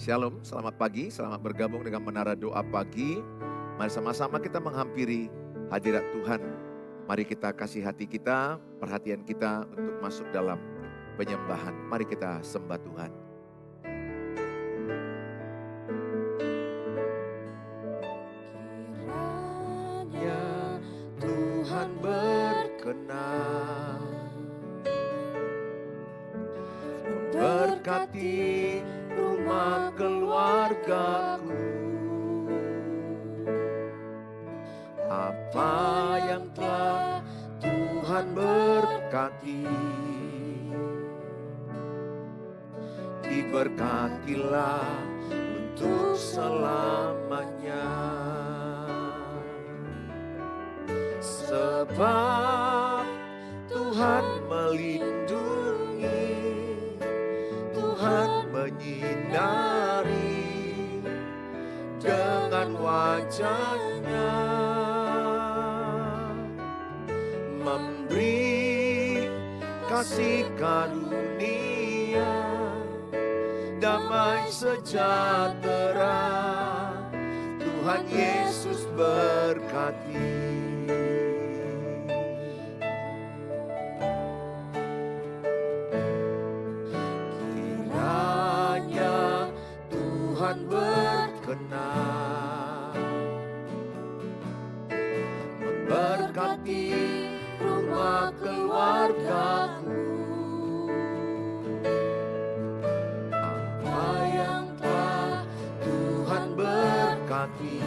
Shalom, selamat pagi, selamat bergabung dengan Menara Doa Pagi. Mari sama-sama kita menghampiri hadirat Tuhan. Mari kita kasih hati kita, perhatian kita untuk masuk dalam penyembahan. Mari kita sembah Tuhan. Kiranya Tuhan berkenan memberkati rumah keluargaku. Apa yang telah Tuhan berkati, diberkatilah untuk selamanya. Sebab Tuhan melindungi, Tuhan menyinari dengan wajah-Nya, memberi kasih karunia, damai sejahtera. Tuhan Yesus berkati. Tuhan berkenan memberkati rumah keluargaku. Apa yang telah Tuhan berkati,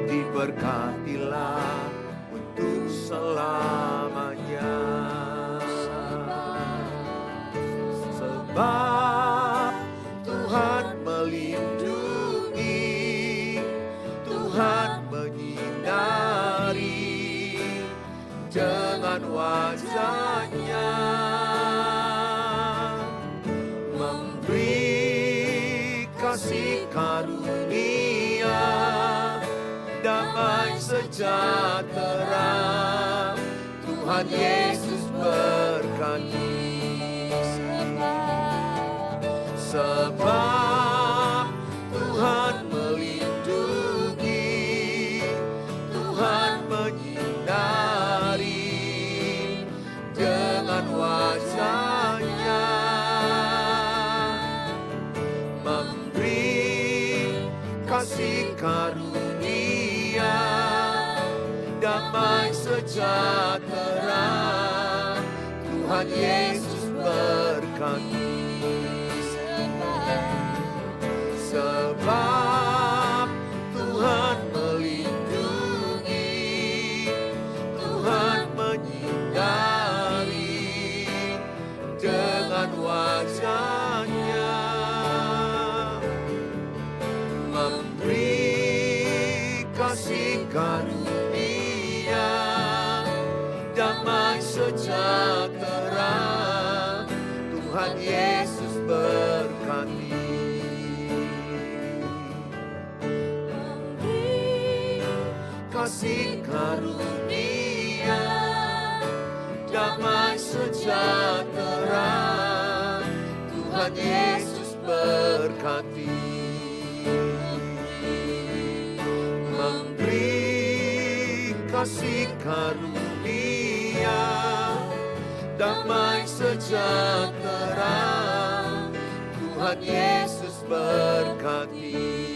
diberkatilah untuk selamanya. Sebab Tuhan melindungi, Tuhan menyinari dengan wajah-Nya, memberi kasih karunia, damai sejahtera. Tuhan Yesus berkati. Sebab Tuhan melindungi, Tuhan menyinari dengan wajah-Nya, memberi kasih karunia, damai sejahtera. Tuhan Yesus berkati. Sebab Tuhan melindungi, Tuhan menyinari dengan wajah-Nya, memberi kasih karunia, damai sejahtera. Tuhan Yesus berkati. Kasih karunia, damai sejahtera. Tuhan Yesus berkati. Memberi kasih karunia, damai sejahtera. Tuhan Yesus berkati.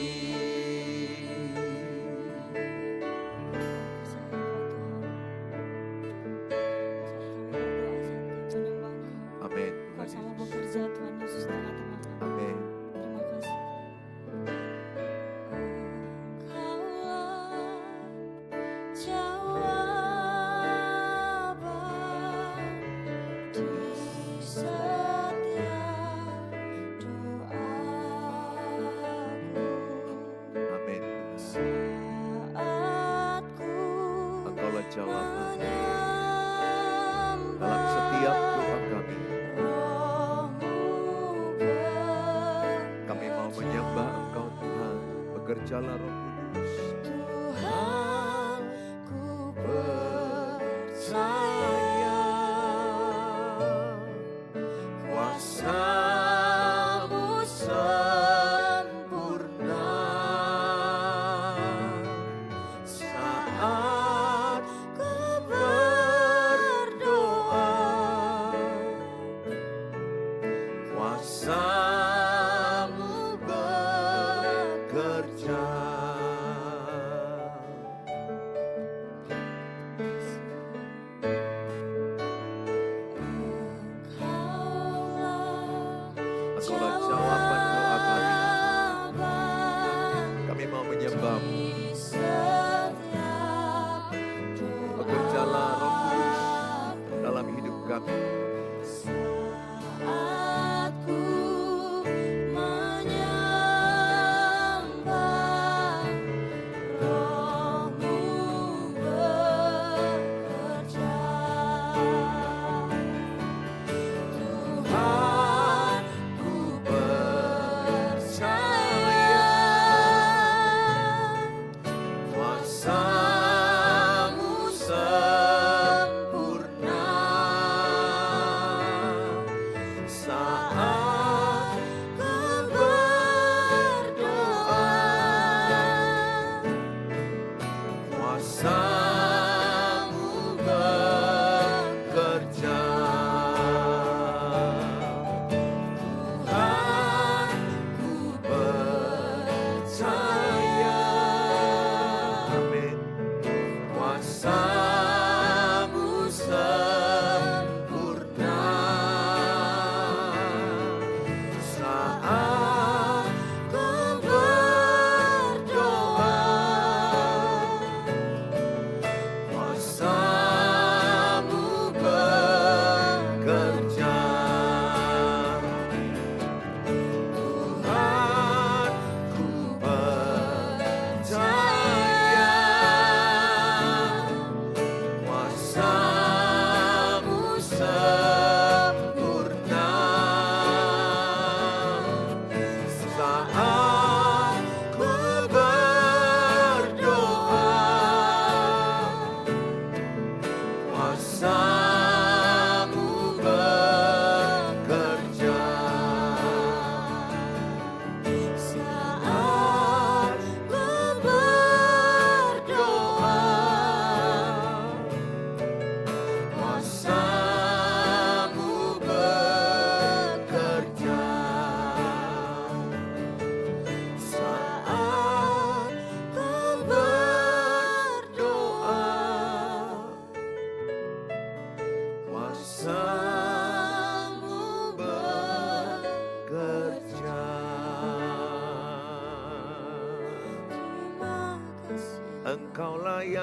Jawaban dalam setiap doa kami. Kami mau menyembah Engkau Tuhan. Bekerjalah Roh Kudus. Tuhan, ku percaya kuasa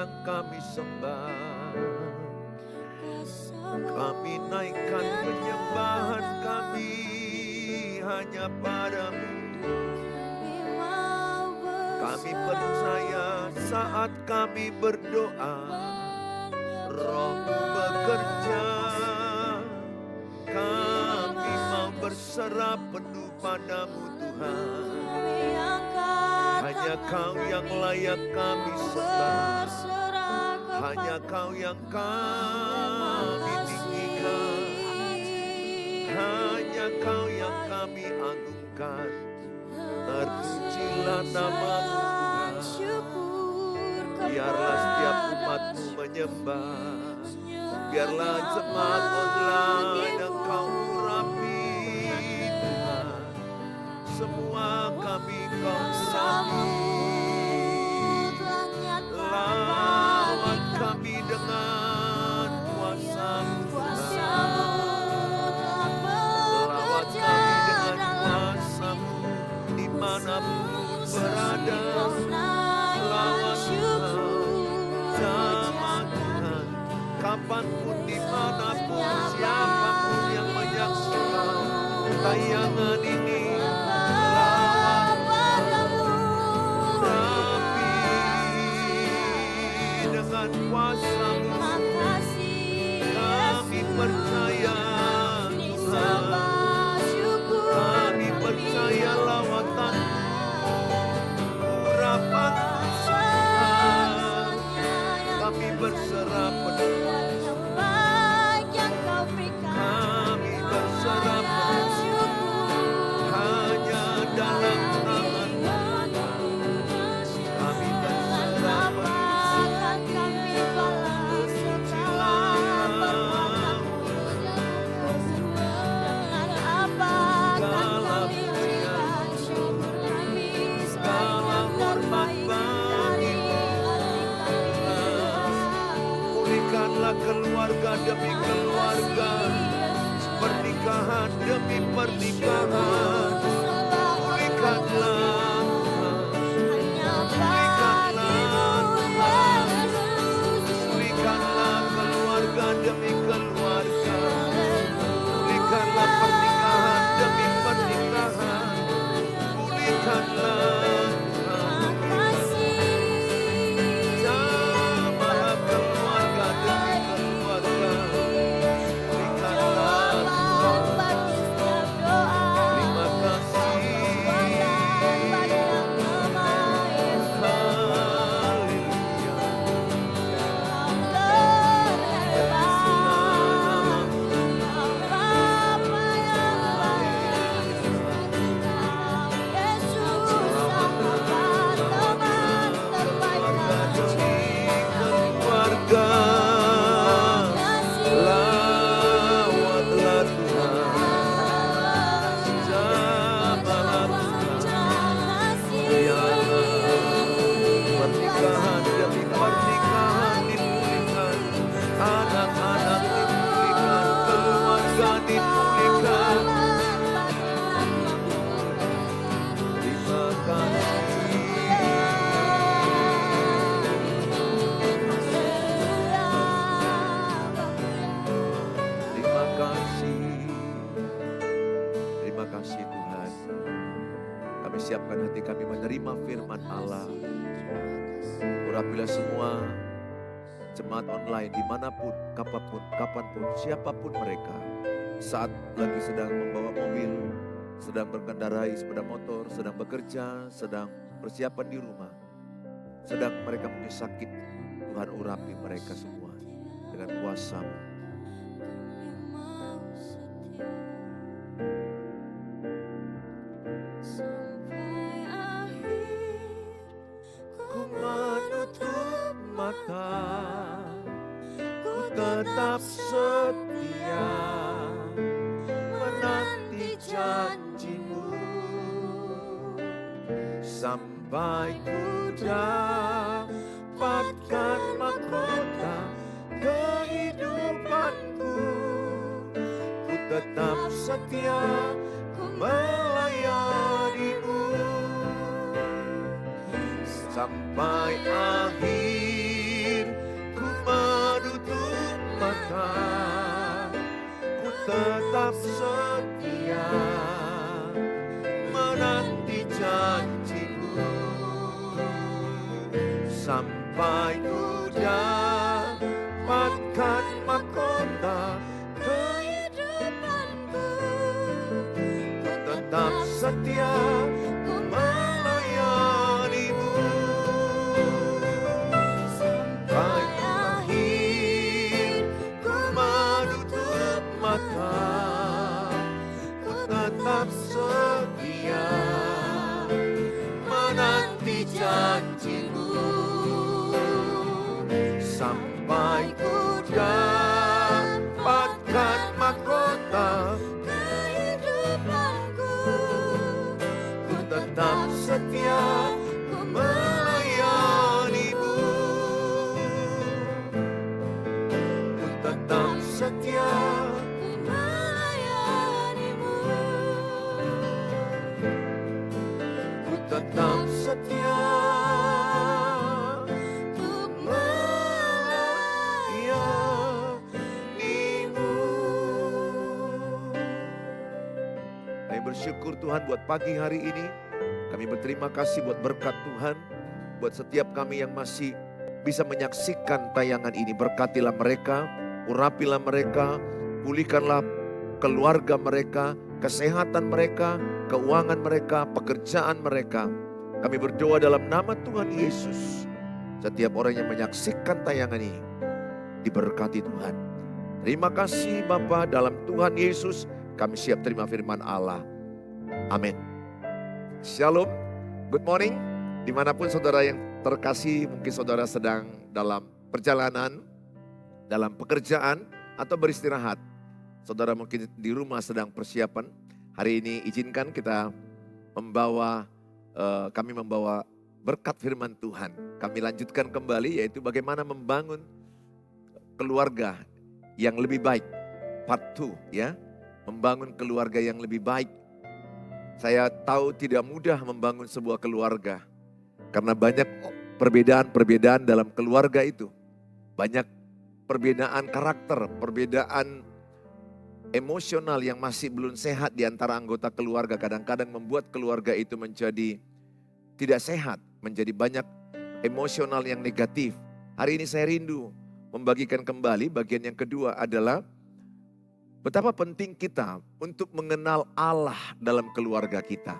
yang kami sembah. Kami naikkan penyembahan kami hanya padamu. Kami percaya saat kami berdoa, Roh-Mu bekerja. Kami mau berserah penuh padamu Tuhan. Hanya Kau yang layak kami sembah. Hanya Kau yang kami tinggikan. Hanya Kau yang kami agungkan. Terpujilah nama-Mu Tuhan. Biarlah setiap umat-Mu menyembah. Biarlah jemaat online Engkau urapi Tuhan. Semua kami Kau urapi. Lawat kami dengan kuasa-Mu Tuhan. Lawat kami dengan kuasa-Mu dimanapun berada. Lawat Tuhan, jamaah Tuhan, kapanpun, dimanapun, siapapun yang menyaksikan tayangan ini. Dengan kuasa-Mu kami percaya Tuhan. Kami percaya lawatan-Mu, urapan Tuhan. Kami berserah penuh. Kami berserah penuh hanya dalam nama-Mu. Kami berserah penuh. Keluarga demi keluarga, pernikahan demi pernikahan, pulihkanlah, pulihkanlah keluarga demi keluarga, pulihkanlah pernikahan demi pernikahan, pulihkanlah. Siapkan hati kami menerima firman Allah. Urapilah semua jemaat online dimanapun, kapanpun, siapapun mereka. Saat lagi sedang membawa mobil, sedang berkendarai sepeda motor, sedang bekerja, sedang persiapan di rumah. Sedang mereka mungkin sakit, Tuhan urapi mereka semua dengan kuasa-Mu. Ku tetap setia menanti janji-Mu sampai ku dapatkan mahkota kehidupanku. Ku tetap setia melayani-Mu sampai akhir ku tetap setia menanti janji-Mu sampai ku dapatkan mahkota kehidupanku. Ku tetap setia ku melayani-Mu sampai akhir ku menutup mata. Ku tetap setia menanti janji-Mu sampai ku dapatkan mahkota kehidupanku. Ku tetap setia ku melayani-Mu. Ku tetap setia ku melayani-Mu. Ku tetap setia untuk melayani-Mu. Kami bersyukur Tuhan buat pagi hari ini. Kami berterima kasih buat berkat Tuhan. Buat setiap kami yang masih bisa menyaksikan tayangan ini. Berkatilah mereka, urapilah mereka, pulihkanlah keluarga mereka, kesehatan mereka, keuangan mereka, pekerjaan mereka. Kami berdoa dalam nama Tuhan Yesus. Setiap orang yang menyaksikan tayangan ini diberkati Tuhan. Terima kasih Bapa, dalam Tuhan Yesus kami siap terima firman Allah. Amin. Shalom, good morning. Dimanapun saudara yang terkasih, mungkin saudara sedang dalam perjalanan, dalam pekerjaan, atau beristirahat. Saudara mungkin di rumah sedang persiapan. Hari ini izinkan kita kami membawa berkat firman Tuhan. Kami lanjutkan kembali, yaitu bagaimana membangun keluarga yang lebih baik. Part 2 ya, membangun keluarga yang lebih baik. Saya tahu tidak mudah membangun sebuah keluarga. Karena banyak perbedaan-perbedaan dalam keluarga itu. Banyak perbedaan karakter, perbedaan emosional yang masih belum sehat di antara anggota keluarga. Kadang-kadang membuat keluarga itu menjadi tidak sehat, menjadi banyak emosional yang negatif. Hari ini saya rindu membagikan kembali bagian yang kedua adalah betapa penting kita untuk mengenal Allah dalam keluarga kita.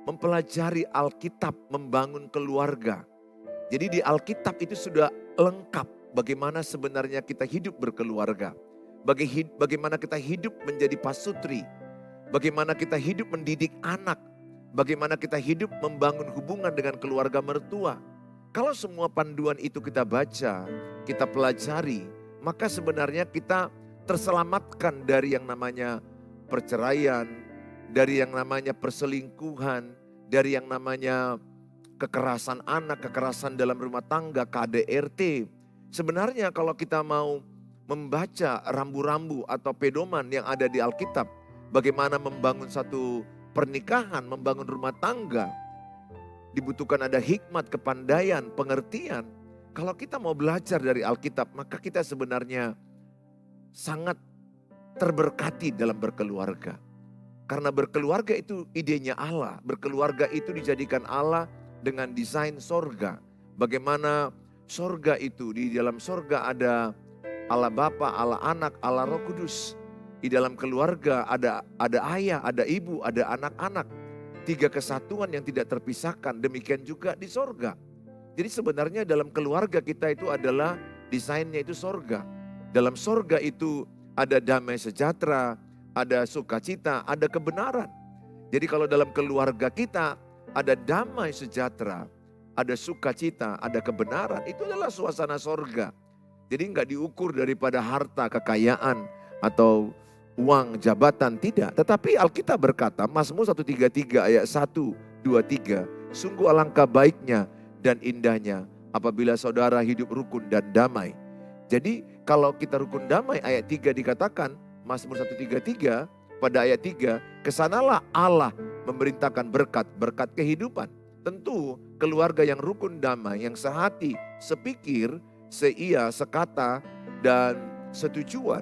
Mempelajari Alkitab, membangun keluarga. Jadi di Alkitab itu sudah lengkap bagaimana sebenarnya kita hidup berkeluarga. Bagaimana kita hidup menjadi pasutri. Bagaimana kita hidup mendidik anak. Bagaimana kita hidup membangun hubungan dengan keluarga mertua. Kalau semua panduan itu kita baca, kita pelajari, maka sebenarnya kita terselamatkan dari yang namanya perceraian, dari yang namanya perselingkuhan, dari yang namanya kekerasan anak, kekerasan dalam rumah tangga, KDRT. Sebenarnya kalau kita mau membaca rambu-rambu atau pedoman yang ada di Alkitab, bagaimana membangun satu pernikahan, membangun rumah tangga, dibutuhkan ada hikmat, kepandaian, pengertian. Kalau kita mau belajar dari Alkitab, maka kita sebenarnya sangat terberkati dalam berkeluarga. Karena berkeluarga itu idenya Allah. Berkeluarga itu dijadikan Allah dengan desain sorga. Bagaimana sorga itu, di dalam sorga ada Allah Bapa, Allah Anak, Allah Roh Kudus. Di dalam keluarga ada ayah, ada ibu, ada anak-anak. 3 kesatuan yang tidak terpisahkan. Demikian juga di sorga. Jadi sebenarnya dalam keluarga kita itu adalah desainnya itu sorga. Dalam sorga itu ada damai sejahtera, ada sukacita, ada kebenaran. Jadi kalau dalam keluarga kita ada damai sejahtera, ada sukacita, ada kebenaran, itu adalah suasana sorga. Jadi enggak diukur daripada harta, kekayaan, atau uang, jabatan, tidak. Tetapi Alkitab berkata, Mazmur 133 ayat 1, 2, 3, sungguh alangkah baiknya dan indahnya apabila saudara hidup rukun dan damai. Jadi kalau kita rukun damai, ayat 3 dikatakan, Mazmur 133 pada ayat 3, kesanalah Allah memerintahkan berkat, berkat kehidupan. Tentu keluarga yang rukun damai, yang sehati, sepikir, seia, sekata, dan persetujuan,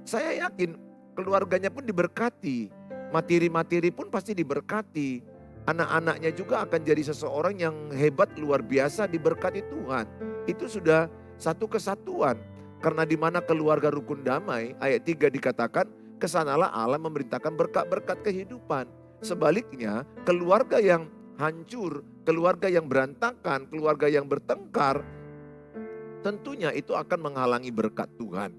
saya yakin keluarganya pun diberkati. Materi-materi pun pasti diberkati. Anak-anaknya juga akan jadi seseorang yang hebat, luar biasa, diberkati Tuhan. Itu sudah satu kesatuan. Karena di mana keluarga rukun damai, ayat 3 dikatakan, kesanalah Allah memerintahkan berkat-berkat kehidupan. Sebaliknya, keluarga yang hancur, keluarga yang berantakan, keluarga yang bertengkar, tentunya itu akan menghalangi berkat Tuhan.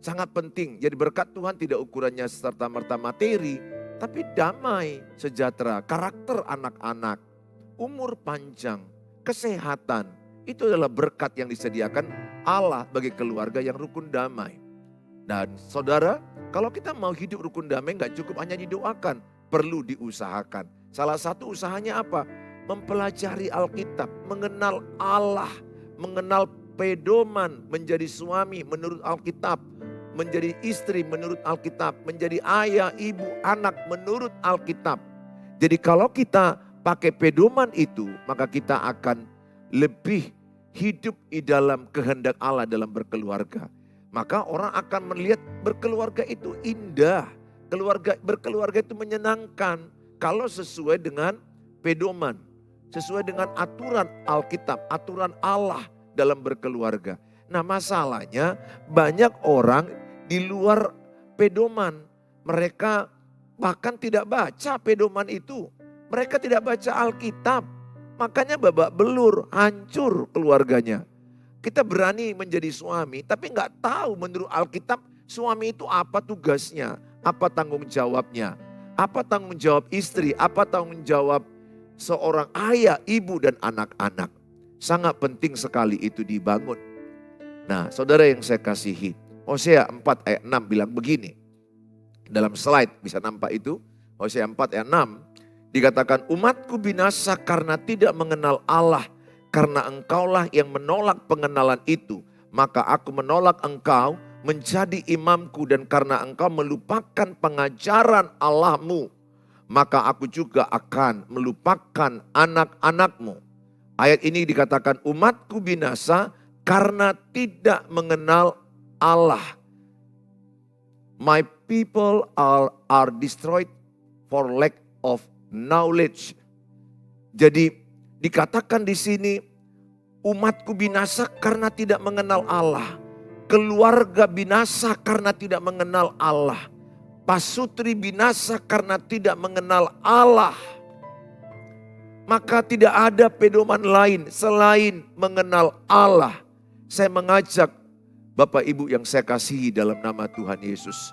Sangat penting, jadi berkat Tuhan tidak ukurannya serta-merta materi, tapi damai, sejahtera, karakter anak-anak, umur panjang, kesehatan. Itu adalah berkat yang disediakan Allah bagi keluarga yang rukun damai. Dan saudara, kalau kita mau hidup rukun damai gak cukup hanya didoakan, perlu diusahakan. Salah satu usahanya apa? Mempelajari Alkitab, mengenal Allah, mengenal pedoman, menjadi suami menurut Alkitab, menjadi istri menurut Alkitab, menjadi ayah, ibu, anak menurut Alkitab. Jadi kalau kita pakai pedoman itu, maka kita akan lebih hidup di dalam kehendak Allah dalam berkeluarga. Maka orang akan melihat berkeluarga itu indah. Berkeluarga itu menyenangkan kalau sesuai dengan pedoman. Sesuai dengan aturan Alkitab, aturan Allah dalam berkeluarga. Nah masalahnya banyak orang di luar pedoman. Mereka bahkan tidak baca pedoman itu. Mereka tidak baca Alkitab. Makanya babak belur, hancur keluarganya. Kita berani menjadi suami tapi nggak tahu menurut Alkitab suami itu apa tugasnya. Apa tanggung jawabnya. Apa tanggung jawab istri, apa tanggung jawab seorang ayah, ibu dan anak-anak. Sangat penting sekali itu dibangun. Nah saudara yang saya kasihi, Hosea 4 ayat 6 bilang begini. Dalam slide bisa nampak itu. Hosea 4 ayat 6 dikatakan, umatku binasa karena tidak mengenal Allah. Karena engkaulah yang menolak pengenalan itu. Maka aku menolak engkau menjadi imamku, dan karena engkau melupakan pengajaran Allahmu. Maka aku juga akan melupakan anak-anakmu. Ayat ini dikatakan umatku binasa karena tidak mengenal Allah. My people are destroyed for lack of knowledge. Jadi dikatakan di sini umatku binasa karena tidak mengenal Allah. Keluarga binasa karena tidak mengenal Allah. Pasutri binasa karena tidak mengenal Allah. Maka tidak ada pedoman lain selain mengenal Allah. Saya mengajak Bapak Ibu yang saya kasihi dalam nama Tuhan Yesus.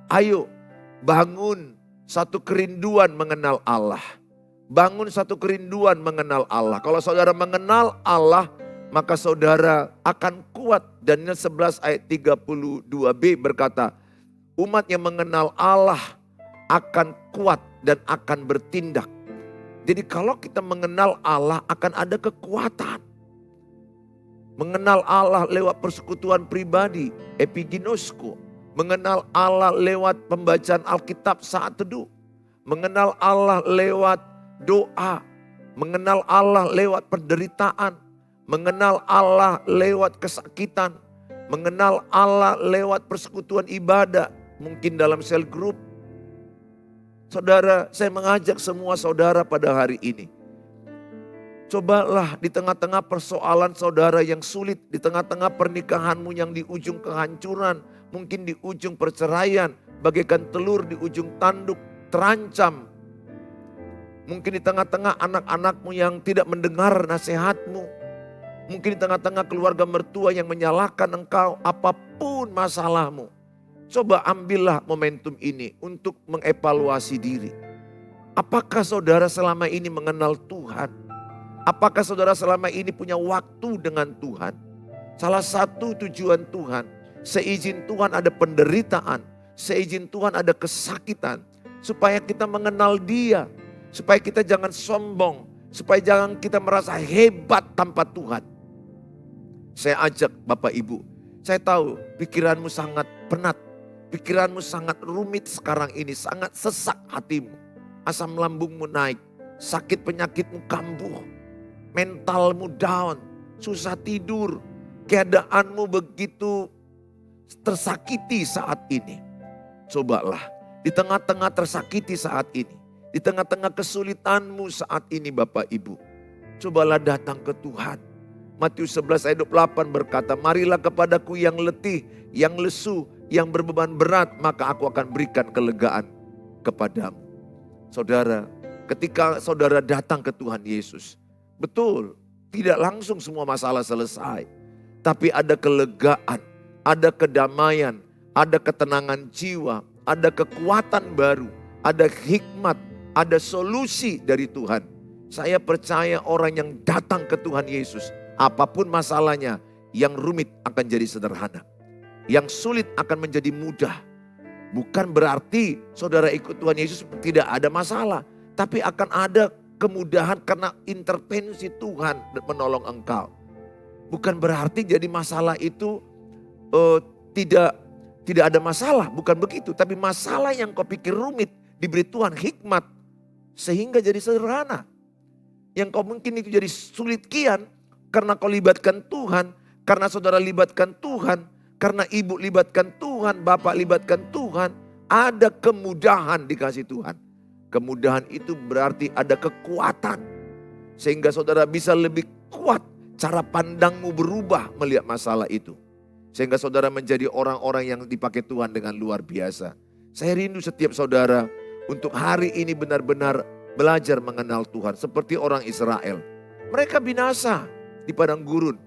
Ayo bangun satu kerinduan mengenal Allah. Bangun satu kerinduan mengenal Allah. Kalau saudara mengenal Allah, maka saudara akan kuat. Daniel 11 ayat 32b berkata, umat yang mengenal Allah akan kuat dan akan bertindak. Jadi kalau kita mengenal Allah akan ada kekuatan. Mengenal Allah lewat persekutuan pribadi, epiginosko. Mengenal Allah lewat pembacaan Alkitab saat teduh. Mengenal Allah lewat doa. Mengenal Allah lewat penderitaan. Mengenal Allah lewat kesakitan. Mengenal Allah lewat persekutuan ibadah. Mungkin dalam sel group. Saudara, saya mengajak semua saudara pada hari ini. Cobalah di tengah-tengah persoalan saudara yang sulit. Di tengah-tengah pernikahanmu yang di ujung kehancuran. Mungkin di ujung perceraian. Bagaikan telur di ujung tanduk terancam. Mungkin di tengah-tengah anak-anakmu yang tidak mendengar nasihatmu. Mungkin di tengah-tengah keluarga mertua yang menyalahkan engkau, apapun masalahmu. Coba ambillah momentum ini untuk mengevaluasi diri. Apakah saudara selama ini mengenal Tuhan? Apakah saudara selama ini punya waktu dengan Tuhan? Salah satu tujuan Tuhan, seizin Tuhan ada penderitaan, seizin Tuhan ada kesakitan. Supaya kita mengenal Dia, supaya kita jangan sombong, supaya jangan kita merasa hebat tanpa Tuhan. Saya ajak Bapak Ibu, saya tahu pikiranmu sangat penat, pikiranmu sangat rumit sekarang ini, sangat sesak hatimu. Asam lambungmu naik, sakit penyakitmu kambuh, mentalmu down, susah tidur, keadaanmu begitu tersakiti saat ini. Cobalah di tengah-tengah tersakiti saat ini, di tengah-tengah kesulitanmu saat ini Bapak Ibu, cobalah datang ke Tuhan. Matius 11 ayat 28 berkata, marilah kepadaku yang letih, yang lesu, yang berbeban berat, maka aku akan berikan kelegaan kepadamu. Saudara, ketika saudara datang ke Tuhan Yesus, betul, tidak langsung semua masalah selesai. Tapi ada kelegaan, ada kedamaian, ada ketenangan jiwa, ada kekuatan baru, ada hikmat, ada solusi dari Tuhan. Saya percaya orang yang datang ke Tuhan Yesus, apapun masalahnya, yang rumit akan jadi sederhana. Yang sulit akan menjadi mudah. Bukan berarti saudara ikut Tuhan Yesus tidak ada masalah. Tapi akan ada kemudahan karena intervensi Tuhan menolong engkau. Bukan berarti jadi masalah itu tidak ada masalah. Bukan begitu. Tapi masalah yang kau pikir rumit diberi Tuhan hikmat. Sehingga jadi sederhana. Yang kau mungkin itu jadi sulit kian. Karena kau libatkan Tuhan. Karena saudara libatkan Tuhan. Karena ibu libatkan Tuhan, bapak libatkan Tuhan, ada kemudahan dikasih Tuhan. Kemudahan itu berarti ada kekuatan. Sehingga saudara bisa lebih kuat, cara pandangmu berubah melihat masalah itu. Sehingga saudara menjadi orang-orang yang dipakai Tuhan dengan luar biasa. Saya rindu setiap saudara untuk hari ini benar-benar belajar mengenal Tuhan. Seperti orang Israel. Mereka binasa di padang gurun.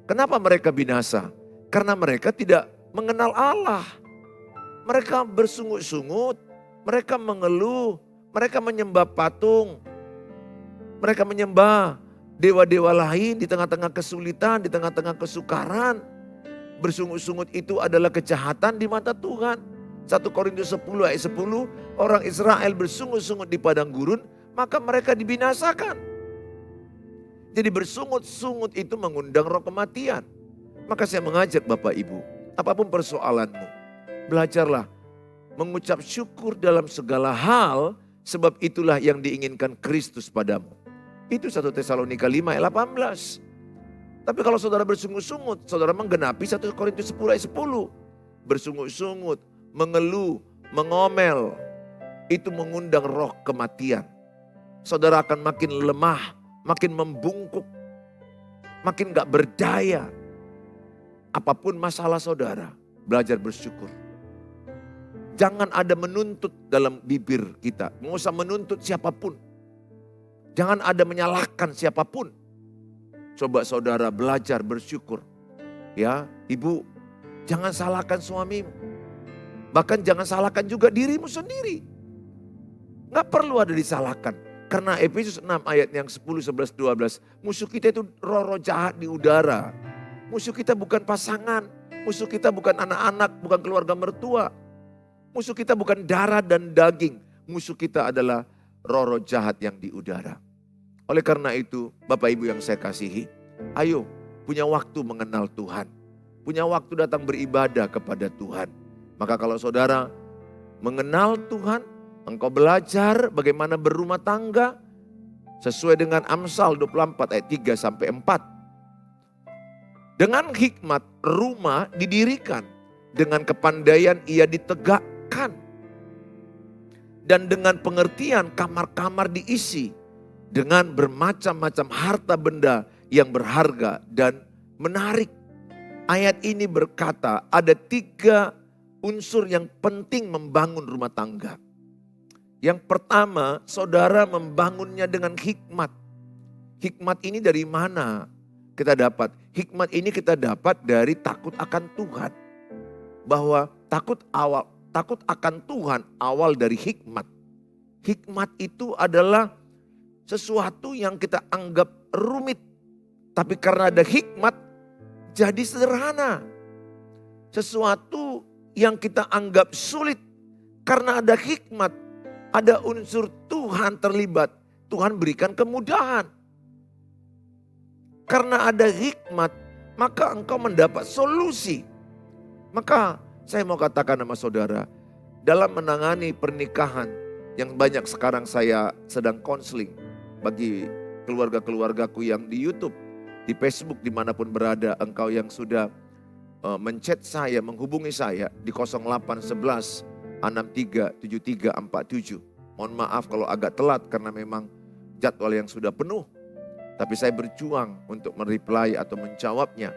Kenapa mereka binasa? Karena mereka tidak mengenal Allah. Mereka bersungut-sungut, mereka mengeluh, mereka menyembah patung. Mereka menyembah dewa-dewa lain di tengah-tengah kesulitan, di tengah-tengah kesukaran. Bersungut-sungut itu adalah kejahatan di mata Tuhan. 1 Korintus 10 ayat 10, orang Israel bersungut-sungut di padang gurun, maka mereka dibinasakan. Jadi bersungut-sungut itu mengundang roh kematian. Maka saya mengajak Bapak Ibu, apapun persoalanmu, belajarlah mengucap syukur dalam segala hal, sebab itulah yang diinginkan Kristus padamu. Itu 1 Tesalonika 5 ayat 18. Tapi kalau saudara bersungut-sungut, saudara menggenapi 1 Korintus 10 ayat 10. Bersungut-sungut, mengeluh, mengomel, itu mengundang roh kematian. Saudara akan makin lemah, makin membungkuk, makin gak berdaya. Apapun masalah saudara, belajar bersyukur. Jangan ada menuntut dalam bibir kita. Nggak usah menuntut siapapun. Jangan ada menyalahkan siapapun. Coba saudara belajar bersyukur. Ya, ibu, jangan salahkan suamimu. Bahkan jangan salahkan juga dirimu sendiri. Nggak perlu ada disalahkan. Karena Efesus 6 ayat yang 10, 11, 12. Musuh kita itu roh-roh jahat di udara. Musuh kita bukan pasangan, musuh kita bukan anak-anak, bukan keluarga mertua. Musuh kita bukan darah dan daging, musuh kita adalah roh-roh jahat yang di udara. Oleh karena itu, Bapak Ibu yang saya kasihi, ayo punya waktu mengenal Tuhan. Punya waktu datang beribadah kepada Tuhan. Maka kalau saudara mengenal Tuhan, engkau belajar bagaimana berumah tangga, sesuai dengan Amsal 24 ayat 3 sampai 4. Dengan hikmat rumah didirikan, dengan kepandaian ia ditegakkan. Dan dengan pengertian kamar-kamar diisi, dengan bermacam-macam harta benda yang berharga dan menarik. Ayat ini berkata ada 3 unsur yang penting membangun rumah tangga. Yang pertama, saudara membangunnya dengan hikmat. Hikmat ini dari mana kita dapat? Hikmat ini kita dapat dari takut akan Tuhan. Bahwa takut akan Tuhan awal dari hikmat. Hikmat itu adalah sesuatu yang kita anggap rumit. Tapi karena ada hikmat jadi sederhana. Sesuatu yang kita anggap sulit karena ada hikmat. Ada unsur Tuhan terlibat. Tuhan berikan kemudahan. Karena ada hikmat, maka engkau mendapat solusi. Maka saya mau katakan sama saudara, dalam menangani pernikahan yang banyak sekarang saya sedang konseling bagi keluarga-keluargaku yang di YouTube, di Facebook, dimanapun berada, engkau yang sudah menchat saya, menghubungi saya di 0811 63 73 47. Mohon maaf kalau agak telat karena memang jadwal yang sudah penuh. Tapi saya berjuang untuk mereply atau menjawabnya.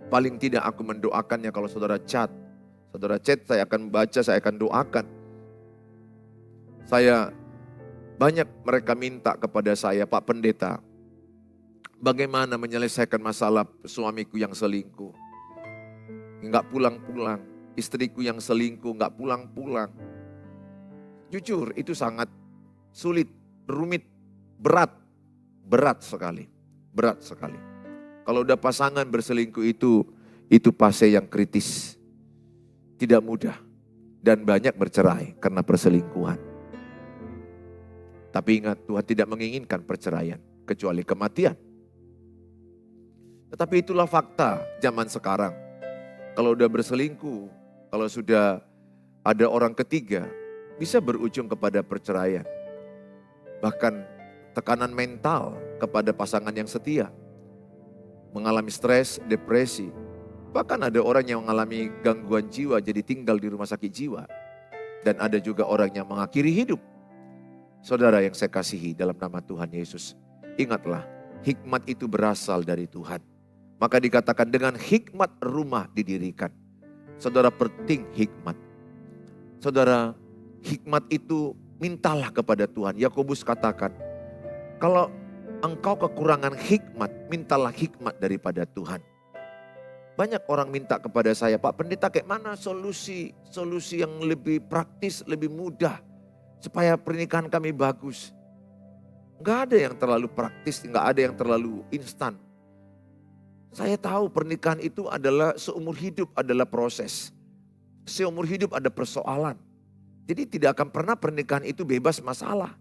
Paling tidak aku mendoakannya kalau saudara chat. Saudara chat, saya akan baca, saya akan doakan. Banyak mereka minta kepada saya, Pak Pendeta, bagaimana menyelesaikan masalah suamiku yang selingkuh. Enggak pulang-pulang, istriku yang selingkuh enggak pulang-pulang. Jujur itu sangat sulit, rumit, berat sekali. Kalau udah pasangan berselingkuh itu fase yang kritis. Tidak mudah dan banyak bercerai karena perselingkuhan. Tapi ingat, Tuhan tidak menginginkan perceraian kecuali kematian. Tetapi itulah fakta zaman sekarang. Kalau udah berselingkuh, kalau sudah ada orang ketiga, bisa berujung kepada perceraian. Bahkan tekanan mental kepada pasangan yang setia. Mengalami stres, depresi. Bahkan ada orang yang mengalami gangguan jiwa jadi tinggal di rumah sakit jiwa. Dan ada juga orang yang mengakhiri hidup. Saudara yang saya kasihi dalam nama Tuhan Yesus. Ingatlah, hikmat itu berasal dari Tuhan. Maka dikatakan dengan hikmat rumah didirikan. Saudara, penting hikmat. Saudara, hikmat itu mintalah kepada Tuhan. Yakobus katakan, kalau engkau kekurangan hikmat, mintalah hikmat daripada Tuhan. Banyak orang minta kepada saya, Pak Pendeta, kayak mana solusi yang lebih praktis, lebih mudah supaya pernikahan kami bagus. Enggak ada yang terlalu praktis, enggak ada yang terlalu instan. Saya tahu pernikahan itu adalah seumur hidup, adalah proses. Seumur hidup ada persoalan. Jadi tidak akan pernah pernikahan itu bebas masalah.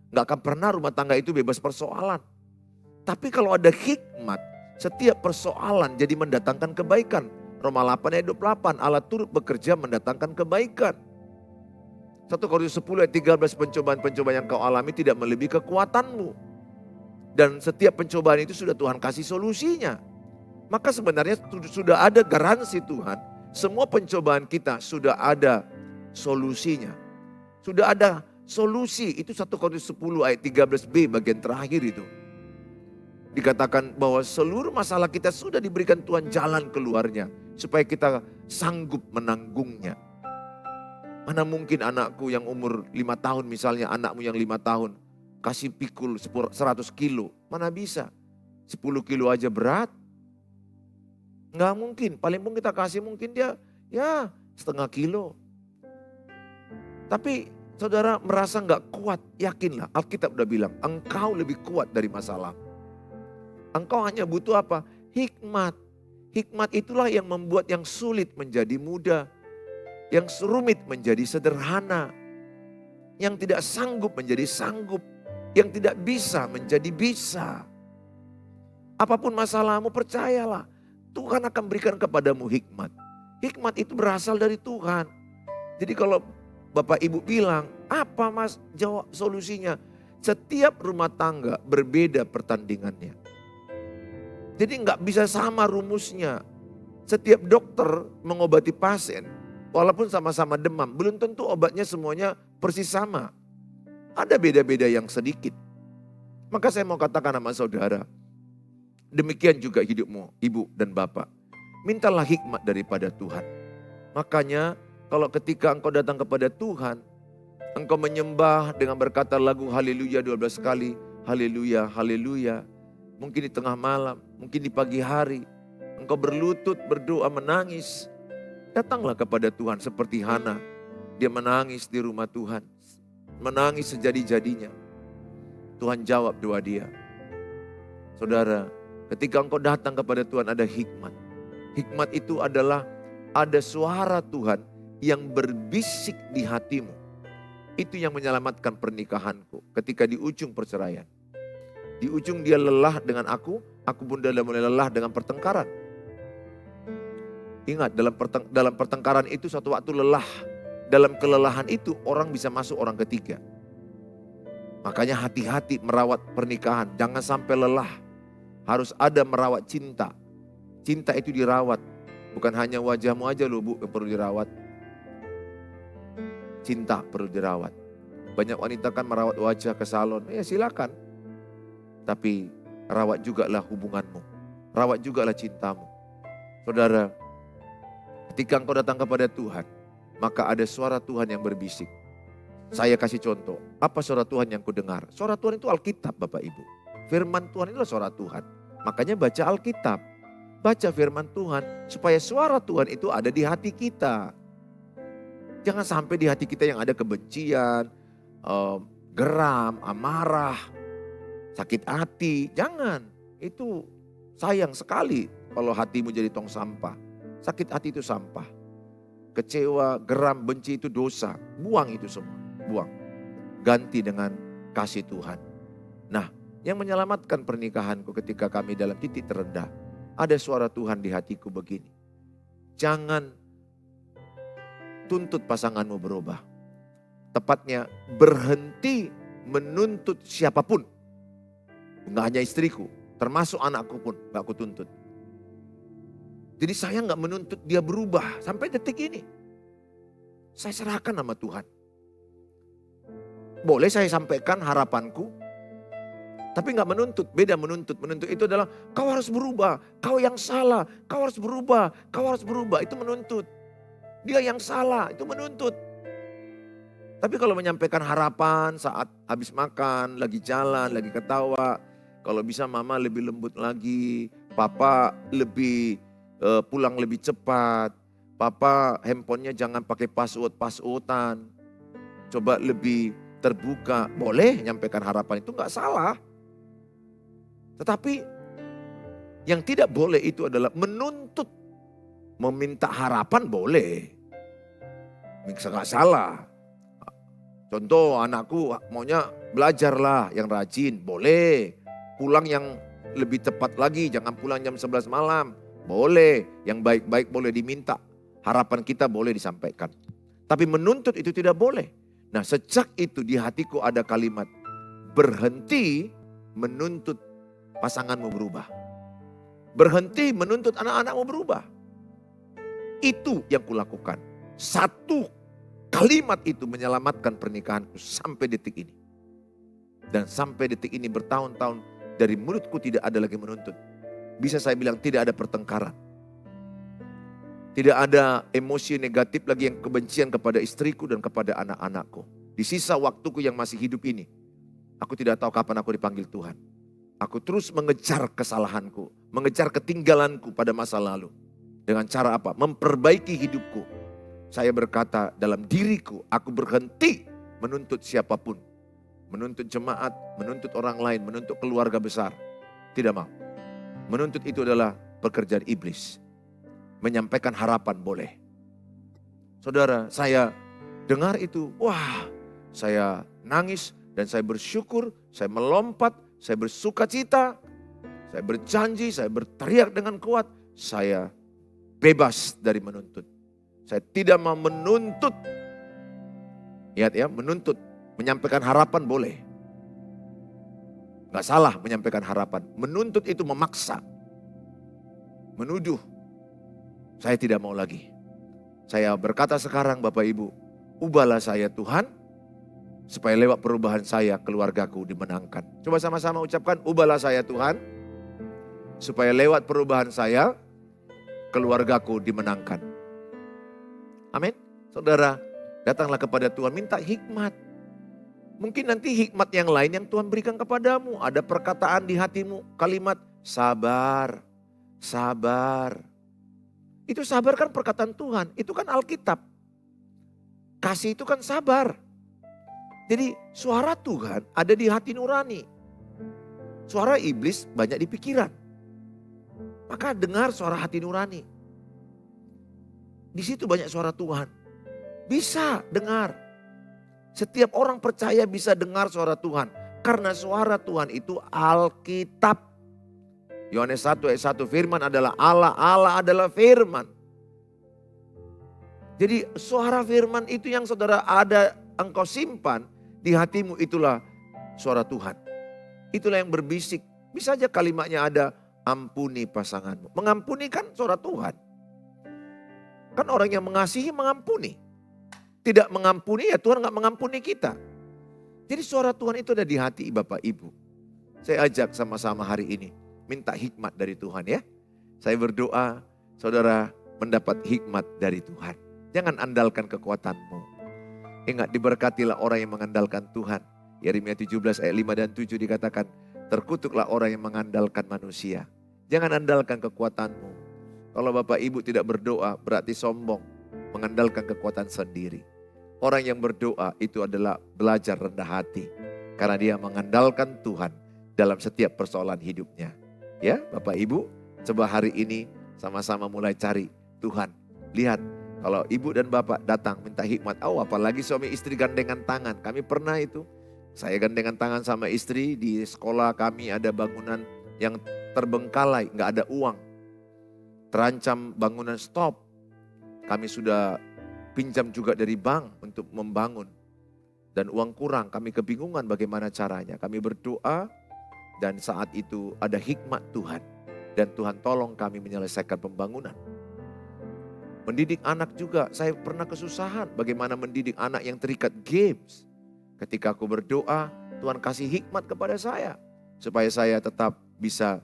Enggak akan pernah rumah tangga itu bebas persoalan. Tapi kalau ada hikmat, setiap persoalan jadi mendatangkan kebaikan. Roma 8 ayat 28, Allah turut bekerja mendatangkan kebaikan. 1 Korintus 10 ayat 13, pencobaan-pencobaan yang kau alami tidak melebihi kekuatanmu. Dan setiap pencobaan itu sudah Tuhan kasih solusinya. Maka sebenarnya sudah ada garansi Tuhan. Semua pencobaan kita sudah ada solusinya. Sudah ada solusi. Itu 1 Korintus 10 ayat 13b bagian terakhir itu. Dikatakan bahwa seluruh masalah kita sudah diberikan Tuhan jalan keluarnya. Supaya kita sanggup menanggungnya. Mana mungkin anakku yang umur 5 tahun misalnya, anakmu yang 5 tahun. Kasih pikul 100 kilo. Mana bisa? 10 kilo aja berat. Enggak mungkin, paling pun kita kasih mungkin dia ya setengah kilo. Tapi saudara merasa enggak kuat, yakinlah Alkitab udah bilang engkau lebih kuat dari masalah. Engkau hanya butuh apa? Hikmat. Hikmat itulah yang membuat yang sulit menjadi mudah. Yang rumit menjadi sederhana. Yang tidak sanggup menjadi sanggup. Yang tidak bisa menjadi bisa. Apapun masalahmu percayalah. Tuhan akan berikan kepadamu hikmat. Hikmat itu berasal dari Tuhan. Jadi kalau Bapak Ibu bilang, apa mas jawab solusinya? Setiap rumah tangga berbeda pertandingannya. Jadi nggak bisa sama rumusnya. Setiap dokter mengobati pasien, walaupun sama-sama demam, belum tentu obatnya semuanya persis sama. Ada beda-beda yang sedikit. Maka saya mau katakan sama saudara, demikian juga hidupmu, ibu dan bapak. Mintalah hikmat daripada Tuhan. Makanya kalau ketika engkau datang kepada Tuhan, engkau menyembah dengan berkata lagu haleluya 12 kali. Haleluya, haleluya. Mungkin di tengah malam, mungkin di pagi hari. Engkau berlutut, berdoa, menangis. Datanglah kepada Tuhan seperti Hana. Dia menangis di rumah Tuhan. Menangis sejadi-jadinya. Tuhan jawab doa dia. Saudara, ketika engkau datang kepada Tuhan ada hikmat. Hikmat itu adalah ada suara Tuhan yang berbisik di hatimu. Itu yang menyelamatkan pernikahanku ketika di ujung perceraian. Di ujung dia lelah dengan aku pun sudah mulai lelah dengan pertengkaran. Ingat dalam pertengkaran itu suatu waktu lelah. Dalam kelelahan itu orang bisa masuk orang ketiga. Makanya hati-hati merawat pernikahan. Jangan sampai lelah. Harus ada merawat cinta. Cinta itu dirawat. Bukan hanya wajahmu aja loh Bu yang perlu dirawat. Cinta perlu dirawat. Banyak wanita kan merawat wajah ke salon. Ya silakan. Tapi rawat jugalah hubunganmu. Rawat jugalah cintamu. Saudara, ketika engkau datang kepada Tuhan, maka ada suara Tuhan yang berbisik. Saya kasih contoh, apa suara Tuhan yang kudengar? Suara Tuhan itu Alkitab Bapak Ibu. Firman Tuhan itulah suara Tuhan. Makanya baca Alkitab, baca firman Tuhan, supaya suara Tuhan itu ada di hati kita. Jangan sampai di hati kita yang ada kebencian, geram, amarah, sakit hati. Jangan, itu sayang sekali kalau hatimu jadi tong sampah. Sakit hati itu sampah. Kecewa, geram, benci itu dosa. Buang itu semua. Buang. Ganti dengan kasih Tuhan. Nah, yang menyelamatkan pernikahanku ketika kami dalam titik terendah. Ada suara Tuhan di hatiku begini. Jangan tuntut pasanganmu berubah. Tepatnya berhenti menuntut siapapun. Enggak hanya istriku, termasuk anakku pun enggak aku tuntut. Jadi saya enggak menuntut dia berubah sampai detik ini. Saya serahkan sama Tuhan. Boleh saya sampaikan harapanku, tapi enggak menuntut. Beda menuntut. Menuntut itu adalah kau harus berubah, kau yang salah, kau harus berubah, kau harus berubah. Itu menuntut. Dia yang salah, itu menuntut. Tapi kalau menyampaikan harapan saat habis makan, lagi jalan, lagi ketawa. Kalau bisa mama lebih lembut lagi, papa lebih pulang lebih cepat. Papa handphonenya jangan pakai password-passwordan. Coba lebih terbuka. Boleh menyampaikan harapan itu enggak salah. Tetapi yang tidak boleh itu adalah menuntut. Meminta harapan boleh. Enggak salah. Contoh anakku maunya belajarlah yang rajin. Boleh. Pulang yang lebih tepat lagi. Jangan pulang jam 11 malam. Boleh. Yang baik-baik boleh diminta. Harapan kita boleh disampaikan. Tapi menuntut itu tidak boleh. Nah sejak itu di hatiku ada kalimat. Berhenti menuntut pasanganmu berubah. Berhenti menuntut anak-anakmu berubah. Itu yang kulakukan. Satu kalimat itu menyelamatkan pernikahanku sampai detik ini. Dan sampai detik ini bertahun-tahun dari mulutku tidak ada lagi menuntut. Bisa saya bilang tidak ada pertengkaran. Tidak ada emosi negatif lagi yang kebencian kepada istriku dan kepada anak-anakku. Di sisa waktuku yang masih hidup ini, aku tidak tahu kapan aku dipanggil Tuhan. Aku terus mengejar kesalahanku, mengejar ketinggalanku pada masa lalu. Dengan cara apa? Memperbaiki hidupku. Saya berkata dalam diriku, aku berhenti menuntut siapapun. Menuntut jemaat, menuntut orang lain, menuntut keluarga besar. Tidak mau. Menuntut itu adalah pekerjaan iblis. Menyampaikan harapan boleh. Saudara, saya dengar itu, wah, saya nangis dan saya bersyukur, saya melompat, saya bersuka cita, saya berjanji, saya berteriak dengan kuat, saya bebas dari menuntut. Saya tidak mau menuntut. Lihat ya, menuntut, menyampaikan harapan boleh. Gak salah menyampaikan harapan. Menuntut itu memaksa. Menuduh. Saya tidak mau lagi. Saya berkata sekarang Bapak Ibu, ubahlah saya Tuhan, supaya lewat perubahan saya keluargaku dimenangkan. Coba sama-sama ucapkan, ubahlah saya Tuhan, supaya lewat perubahan saya keluargaku dimenangkan. Amin. Saudara, datanglah kepada Tuhan, minta hikmat. Mungkin nanti hikmat yang lain yang Tuhan berikan kepadamu. Ada perkataan di hatimu, kalimat sabar, sabar. Itu sabar kan perkataan Tuhan, itu kan Alkitab. Kasih itu kan sabar. Jadi suara Tuhan ada di hati nurani. Suara iblis banyak di pikiran. Maka dengar suara hati nurani. Di situ banyak suara Tuhan. Bisa dengar. Setiap orang percaya bisa dengar suara Tuhan. Karena suara Tuhan itu Alkitab. Yohanes 1 ayat 1 firman adalah Allah, Allah adalah firman. Jadi suara firman itu yang saudara ada engkau simpan di hatimu, itulah suara Tuhan. Itulah yang berbisik. Bisa aja kalimatnya ada, ampuni pasanganmu. Mengampuni kan suara Tuhan. Kan orang yang mengasihi mengampuni. Tidak mengampuni ya Tuhan nggak mengampuni kita. Jadi suara Tuhan itu ada di hati Bapak Ibu. Saya ajak sama-sama hari ini. Minta hikmat dari Tuhan ya. Saya berdoa saudara mendapat hikmat dari Tuhan. Jangan andalkan kekuatanmu. Ingat diberkatilah orang yang mengandalkan Tuhan. Yeremia 17 ayat 5 dan 7 dikatakan, terkutuklah orang yang mengandalkan manusia. Jangan andalkan kekuatanmu. Kalau Bapak Ibu tidak berdoa berarti sombong. Mengandalkan kekuatan sendiri. Orang yang berdoa itu adalah belajar rendah hati. Karena dia mengandalkan Tuhan dalam setiap persoalan hidupnya. Ya Bapak Ibu, coba hari ini sama-sama mulai cari Tuhan. Lihat kalau ibu dan bapak datang minta hikmat. Oh apalagi suami istri gandengan tangan. Kami pernah itu. Saya gandengan tangan sama istri di sekolah kami ada bangunan yang terbengkalai. Nggak ada uang. Terancam bangunan stop. Kami sudah pinjam juga dari bank untuk membangun. Dan uang kurang. Kami kebingungan bagaimana caranya. Kami berdoa dan saat itu ada hikmat Tuhan. Dan Tuhan tolong kami menyelesaikan pembangunan. Mendidik anak juga, saya pernah kesusahan bagaimana mendidik anak yang terikat games. Ketika aku berdoa, Tuhan kasih hikmat kepada saya. Supaya saya tetap bisa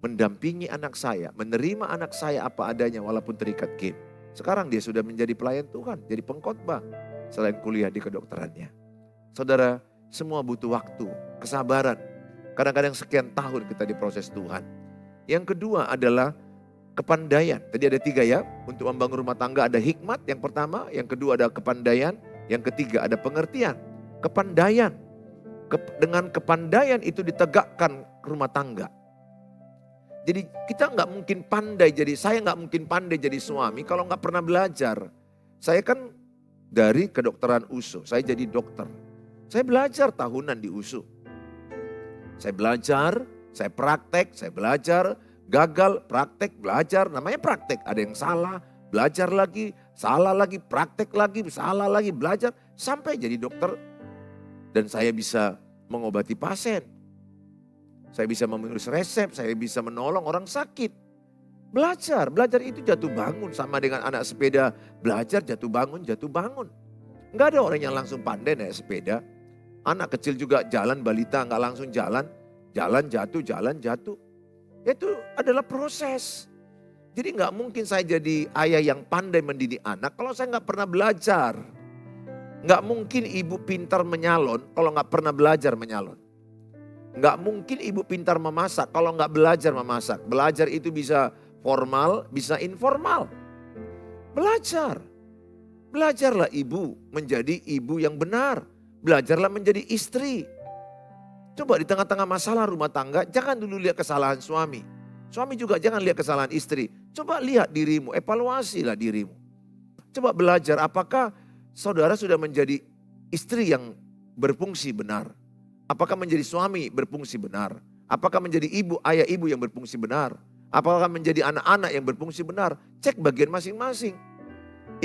mendampingi anak saya, menerima anak saya apa adanya walaupun terikat game. Sekarang dia sudah menjadi pelayan Tuhan, jadi pengkhotbah selain kuliah di kedokterannya. Saudara, semua butuh waktu, kesabaran. Kadang-kadang sekian tahun kita diproses Tuhan. Yang kedua adalah kepandaian. Tadi ada 3 ya. Untuk membangun rumah tangga ada hikmat yang pertama. Yang kedua ada kepandaian. Yang ketiga ada pengertian. Kepandaian. Dengan kepandaian itu ditegakkan rumah tangga. Jadi kita nggak mungkin pandai saya nggak mungkin pandai jadi suami kalau nggak pernah belajar. Saya kan dari kedokteran USU. Saya jadi dokter. Saya belajar tahunan di USU. Saya belajar, saya praktek, saya belajar. Gagal, praktek, belajar, namanya praktek. Ada yang salah, belajar lagi, salah lagi, praktek lagi, salah lagi, belajar. Sampai jadi dokter dan saya bisa mengobati pasien. Saya bisa menulis resep, saya bisa menolong orang sakit. Belajar itu jatuh bangun sama dengan anak sepeda. Belajar jatuh bangun. Enggak ada orang yang langsung pandai naik sepeda. Anak kecil juga jalan balita enggak langsung jalan. Jalan jatuh. Itu adalah proses. Jadi nggak mungkin saya jadi ayah yang pandai mendidik anak kalau saya nggak pernah belajar. Nggak mungkin ibu pintar menyalon kalau nggak pernah belajar menyalon. Nggak mungkin ibu pintar memasak kalau nggak belajar memasak. Belajar itu bisa formal, bisa informal. Belajar. Belajarlah ibu menjadi ibu yang benar. Belajarlah menjadi istri. Coba di tengah-tengah masalah rumah tangga, jangan dulu lihat kesalahan suami. Suami juga jangan lihat kesalahan istri. Coba lihat dirimu, evaluasilah dirimu. Coba belajar apakah saudara sudah menjadi istri yang berfungsi benar. Apakah menjadi suami berfungsi benar. Apakah menjadi ibu, ayah ibu yang berfungsi benar. Apakah menjadi anak-anak yang berfungsi benar. Cek bagian masing-masing.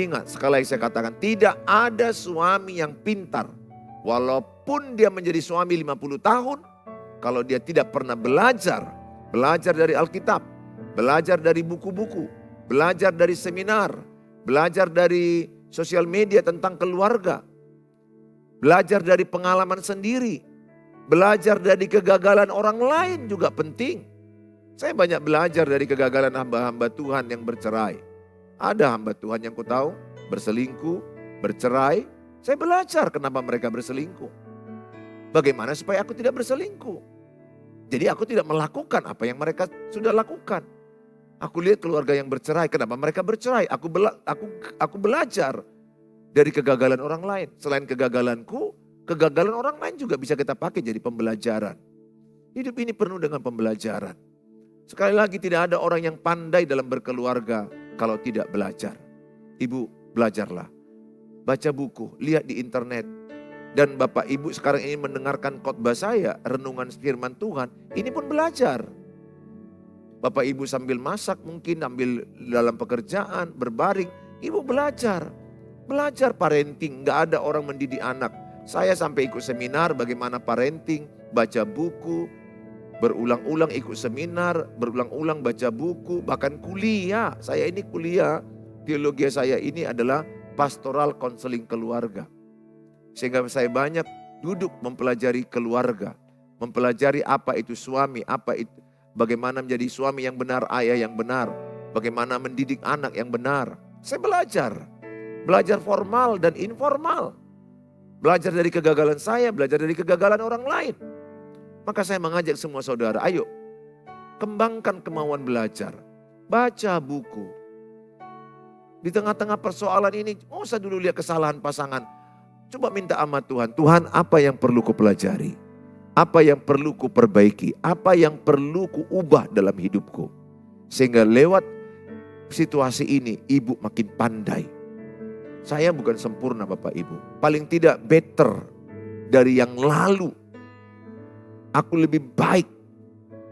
Ingat sekali lagi saya katakan, tidak ada suami yang pintar. Walaupun dia menjadi suami 50 tahun, kalau dia tidak pernah belajar dari Alkitab, belajar dari buku-buku, belajar dari seminar, belajar dari sosial media tentang keluarga, belajar dari pengalaman sendiri, belajar dari kegagalan orang lain juga penting. Saya banyak belajar dari kegagalan hamba-hamba Tuhan yang bercerai. Ada hamba Tuhan yang ku tahu berselingkuh, bercerai. Saya belajar kenapa mereka berselingkuh. Bagaimana supaya aku tidak berselingkuh. Jadi aku tidak melakukan apa yang mereka sudah lakukan. Aku lihat keluarga yang bercerai, kenapa mereka bercerai. Aku belajar dari kegagalan orang lain. Selain kegagalanku, kegagalan orang lain juga bisa kita pakai jadi pembelajaran. Hidup ini penuh dengan pembelajaran. Sekali lagi tidak ada orang yang pandai dalam berkeluarga kalau tidak belajar. Ibu, belajarlah. Baca buku, lihat di internet. Dan Bapak Ibu sekarang ini mendengarkan khotbah saya, renungan firman Tuhan, ini pun belajar. Bapak Ibu sambil masak mungkin, ambil dalam pekerjaan, berbaring, Ibu belajar. Belajar parenting, gak ada orang mendidik anak. Saya sampai ikut seminar bagaimana parenting, baca buku, berulang-ulang ikut seminar, berulang-ulang baca buku, bahkan kuliah. Saya ini kuliah Teologi saya ini adalah pastoral konseling keluarga. Sehingga saya banyak duduk mempelajari keluarga. Mempelajari apa itu suami, apa itu, bagaimana menjadi suami yang benar, ayah yang benar. Bagaimana mendidik anak yang benar. Saya belajar formal dan informal. Belajar dari kegagalan saya, belajar dari kegagalan orang lain. Maka saya mengajak semua saudara, ayo kembangkan kemauan belajar. Baca buku. Di tengah-tengah persoalan ini, oh saya dulu lihat kesalahan pasangan. Coba minta sama Tuhan, Tuhan apa yang perlu kupelajari? Apa yang perlu kuperbaiki? Apa yang perlu kuubah dalam hidupku? Sehingga lewat situasi ini, ibu makin pandai. Saya bukan sempurna Bapak Ibu. Paling tidak better dari yang lalu. Aku lebih baik.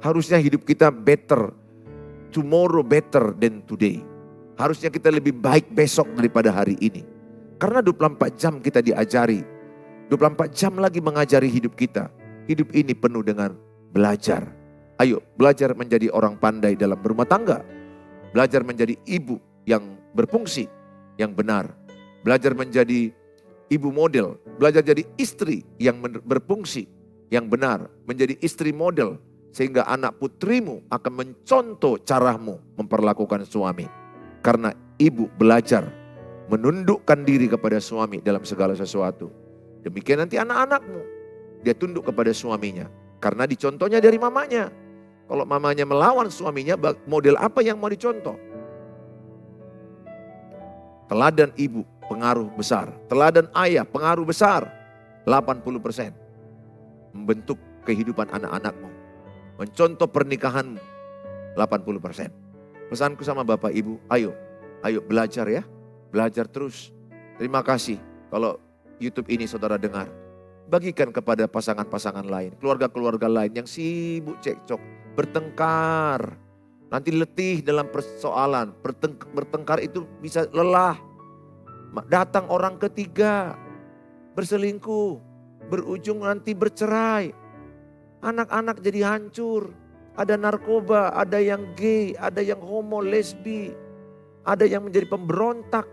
Harusnya hidup kita better. Tomorrow better than today. Harusnya kita lebih baik besok daripada hari ini. Karena 24 jam kita diajari. 24 jam lagi mengajari hidup kita. Hidup ini penuh dengan belajar. Ayo belajar menjadi orang pandai dalam berumah tangga. Belajar menjadi ibu yang berfungsi, yang benar. Belajar menjadi ibu model. Belajar jadi istri yang berfungsi, yang benar. Menjadi istri model. Sehingga anak putrimu akan mencontoh caramu memperlakukan suami. Karena ibu belajar menundukkan diri kepada suami dalam segala sesuatu. Demikian nanti anak-anakmu. Dia tunduk kepada suaminya. Karena dicontohnya dari mamanya. Kalau mamanya melawan suaminya, model apa yang mau dicontoh? Teladan ibu, pengaruh besar. Teladan ayah, pengaruh besar. 80%. Membentuk kehidupan anak-anakmu. Mencontoh pernikahanmu. 80%. Pesanku sama Bapak Ibu, ayo belajar ya. Belajar terus. Terima kasih kalau YouTube ini saudara dengar. Bagikan kepada pasangan-pasangan lain, keluarga-keluarga lain yang sibuk cekcok, bertengkar. Nanti letih dalam persoalan, bertengkar itu bisa lelah. Datang orang ketiga, berselingkuh, berujung nanti bercerai. Anak-anak jadi hancur. Ada narkoba, ada yang gay, ada yang homo, lesbi. Ada yang menjadi pemberontak.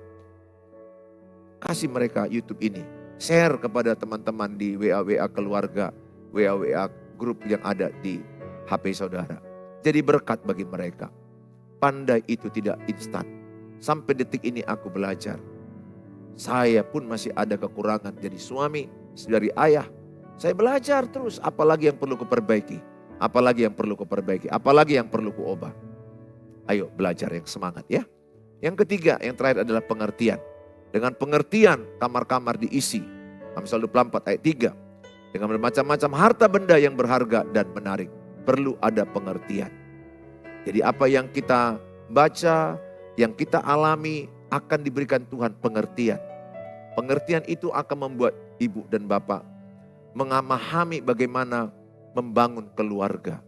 Kasih mereka YouTube ini. Share kepada teman-teman di WA-WA keluarga, WA-WA grup yang ada di HP saudara. Jadi berkat bagi mereka. Pandai itu tidak instan. Sampai detik ini aku belajar. Saya pun masih ada kekurangan jadi suami, dari ayah. Saya belajar terus, apalagi yang perlu kuperbaiki. Apalagi yang perlu kuperbaiki, apalagi yang perlu kuubah. Ayo belajar yang semangat ya. Yang ketiga, yang terakhir adalah pengertian. Dengan pengertian kamar-kamar diisi. Amsal 24 ayat 3. Dengan bermacam-macam harta benda yang berharga dan menarik. Perlu ada pengertian. Jadi apa yang kita baca, yang kita alami akan diberikan Tuhan pengertian. Pengertian itu akan membuat ibu dan bapak memahami bagaimana membangun keluarga.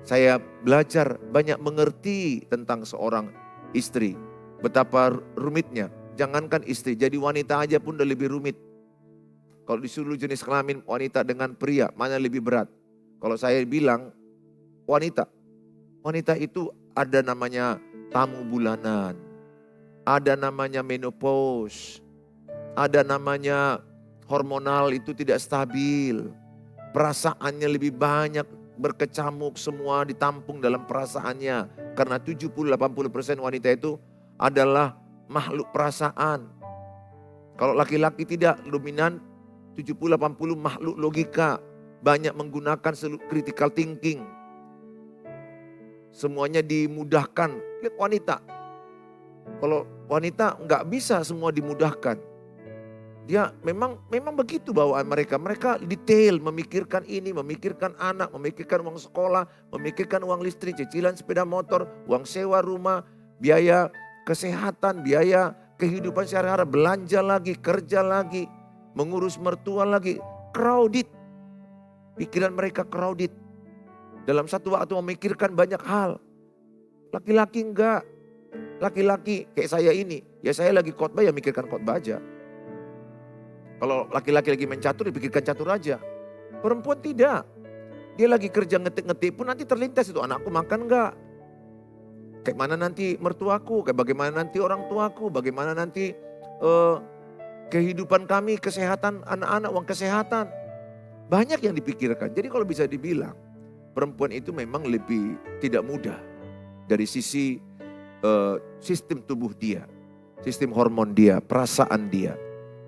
Saya belajar banyak mengerti tentang seorang istri. Betapa rumitnya. Jangankan istri, jadi wanita aja pun udah lebih rumit. Kalau disuruh jenis kelamin wanita dengan pria, mana lebih berat? Kalau saya bilang wanita. Wanita itu ada namanya tamu bulanan. Ada namanya menopause. Ada namanya hormonal itu tidak stabil. Perasaannya lebih banyak berkecamuk, semua ditampung dalam perasaannya. Karena 70-80% wanita itu adalah makhluk perasaan. Kalau laki-laki tidak dominan, 70-80 makhluk logika. Banyak menggunakan critical thinking. Semuanya dimudahkan. Lihat wanita. Kalau wanita nggak bisa semua dimudahkan. Dia memang begitu bawaan mereka. Mereka detail memikirkan ini, memikirkan anak, memikirkan uang sekolah, memikirkan uang listrik, cicilan sepeda motor, uang sewa rumah, biaya kesehatan, biaya kehidupan sehari-hari, belanja lagi, kerja lagi, mengurus mertua lagi. Crowded. Pikiran mereka crowded. Dalam satu waktu memikirkan banyak hal. Laki-laki enggak. Laki-laki kayak saya ini, ya saya lagi khotbah ya mikirkan khotbah aja. Kalau laki-laki lagi main catur, dipikirkan catur aja. Perempuan tidak. Dia lagi kerja ngetik-ngetik pun nanti terlintas itu, anakku makan enggak? Kayak mana nanti mertuaku, kayak bagaimana nanti orang tuaku, bagaimana nanti kehidupan kami, kesehatan anak-anak, uang kesehatan. Banyak yang dipikirkan. Jadi kalau bisa dibilang, perempuan itu memang lebih tidak mudah dari sisi sistem tubuh dia, sistem hormon dia, perasaan dia.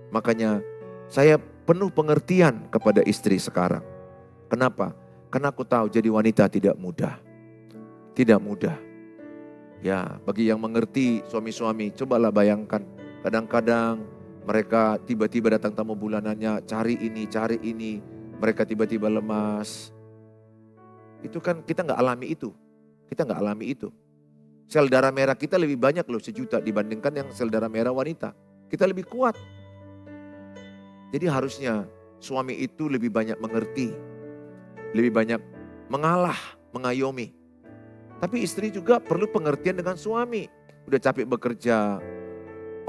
Makanya saya penuh pengertian kepada istri sekarang. Kenapa? Karena aku tahu jadi wanita tidak mudah. Tidak mudah. Ya, bagi yang mengerti suami-suami, cobalah bayangkan. Kadang-kadang mereka tiba-tiba datang tamu bulanannya, cari ini. Mereka tiba-tiba lemas. Itu kan kita nggak alami itu. Kita nggak alami itu. Sel darah merah kita lebih banyak loh 1 juta dibandingkan yang sel darah merah wanita. Kita lebih kuat. Jadi harusnya suami itu lebih banyak mengerti. Lebih banyak mengalah, mengayomi. Tapi istri juga perlu pengertian dengan suami. Udah capek bekerja.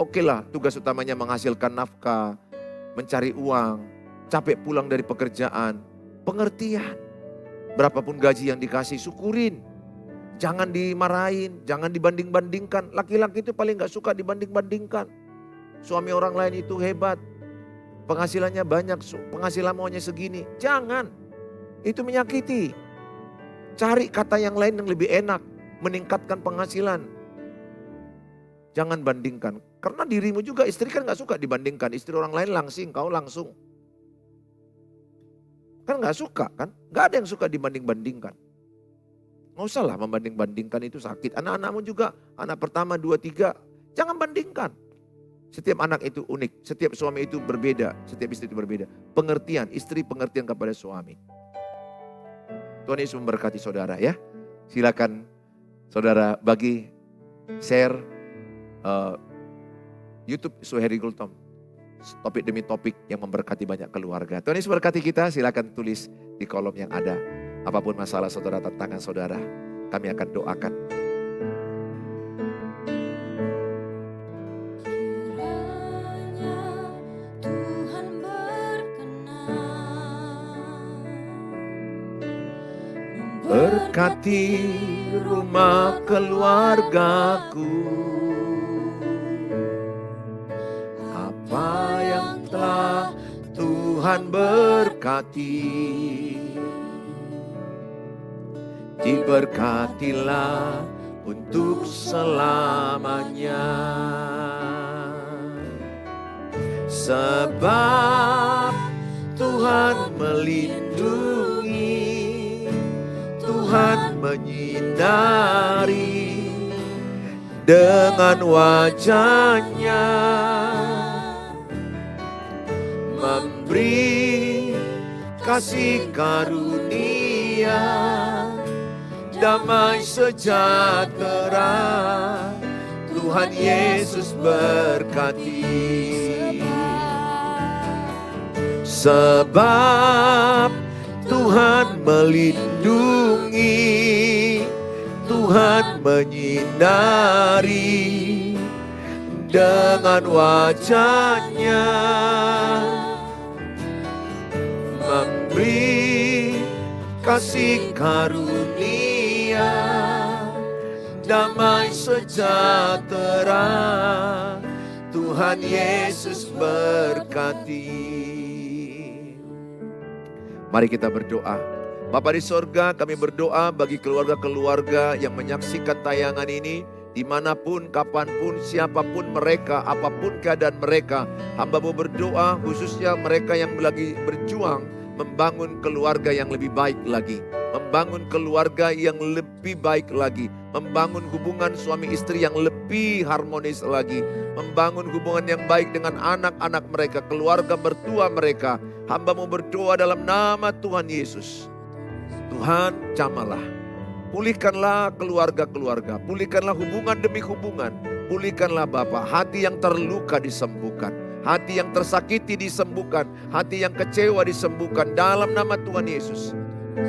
Oke lah, tugas utamanya menghasilkan nafkah, mencari uang. Capek pulang dari pekerjaan, pengertian. Berapapun gaji yang dikasih, syukurin. Jangan dimarahin, jangan dibanding-bandingkan. Laki-laki itu paling gak suka dibanding-bandingkan. Suami orang lain itu hebat, penghasilannya banyak, penghasilan maunya segini. Jangan, itu menyakiti. Cari kata yang lain yang lebih enak, meningkatkan penghasilan. Jangan bandingkan, karena dirimu juga istri kan gak suka dibandingkan. Istri orang lain langsing, kau langsung. Kan gak suka kan? Gak ada yang suka dibanding-bandingkan. Gak usah lah membanding-bandingkan, itu sakit. Anak-anakmu juga, anak pertama, 2, 3. Jangan bandingkan. Setiap anak itu unik, setiap suami itu berbeda, setiap istri itu berbeda. Pengertian, istri pengertian kepada suami. Tuhan Yesus memberkati saudara ya. Silakan saudara bagi, share YouTube Suheri Gultom. Topik demi topik yang memberkati banyak keluarga. Tuhan Yesus berkati kita, silakan tulis di kolom yang ada. Apapun masalah saudara, tantangan saudara, kami akan doakan. Tuhan berkenan Berkati rumah keluargaku. Apa yang telah Tuhan berkati, diberkatilah untuk selamanya. Sebab Tuhan melindungi, Tuhan menyinari dengan wajahnya, memberi kasih karunia, damai sejahtera. Tuhan Yesus berkati. Sebab Tuhan melindungi, Tuhan menyinari dengan wajahnya, memberi kasih karunia, damai sejahtera. Tuhan Yesus berkati. Mari kita berdoa. Bapa di sorga, kami berdoa bagi keluarga-keluarga yang menyaksikan tayangan ini, dimanapun, kapanpun, siapapun mereka, apapun keadaan mereka. Hamba-Mu berdoa khususnya mereka yang lagi berjuang membangun keluarga yang lebih baik lagi, membangun keluarga yang lebih baik lagi, membangun hubungan suami istri yang lebih harmonis lagi, membangun hubungan yang baik dengan anak-anak mereka, keluarga mertua mereka. Hamba-Mu berdoa dalam nama Tuhan Yesus. Tuhan, jamahlah, pulihkanlah keluarga-keluarga, pulihkanlah hubungan demi hubungan, pulihkanlah Bapa, hati yang terluka disembuhkan, hati yang tersakiti disembuhkan, hati yang kecewa disembuhkan dalam nama Tuhan Yesus.